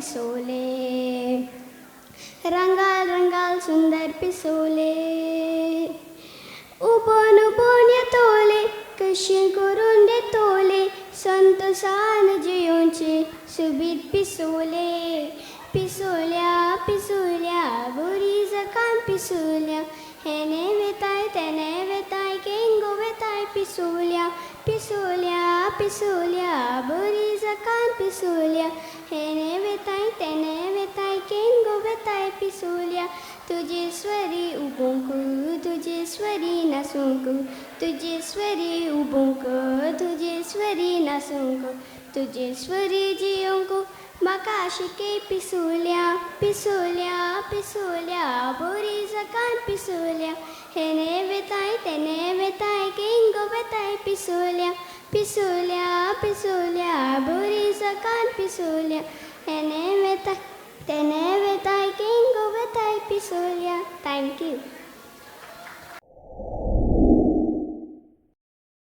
पिसोले रंगाल रंगाल सुंदर पिसोले उबोन उबोन या तोले कशी करून दे तोले संतोषान जियोंचे सुबीत पिसोले पिसोल्या पिसोल्या बोरी जकान पिसोल्या हेने वेताय केंगो वेताय पिसोल्या पिसोल्या पिसोल्या बोरी जकान पिसोल्या हेने वेताय केंगो वेताय पिसोल्या तुझे स्वरी उबोंकु तुझे स्वरी नासुंकु तुझे स्वरी उबोंकु तुझे स्वरी नासुंकु तुझे स्वरी जियोंकु म्हाका शिके पिसोल्या पिसोल्या पिसोल्या बोरी जकान पिसोल्या हेने वेताय केंगो वेताय पिसोल्या पिसोल्या पिसोल्या बोरी जकान पिसोल्या हेने वेताय केंगो वेताय पिसोल्या. Thank you.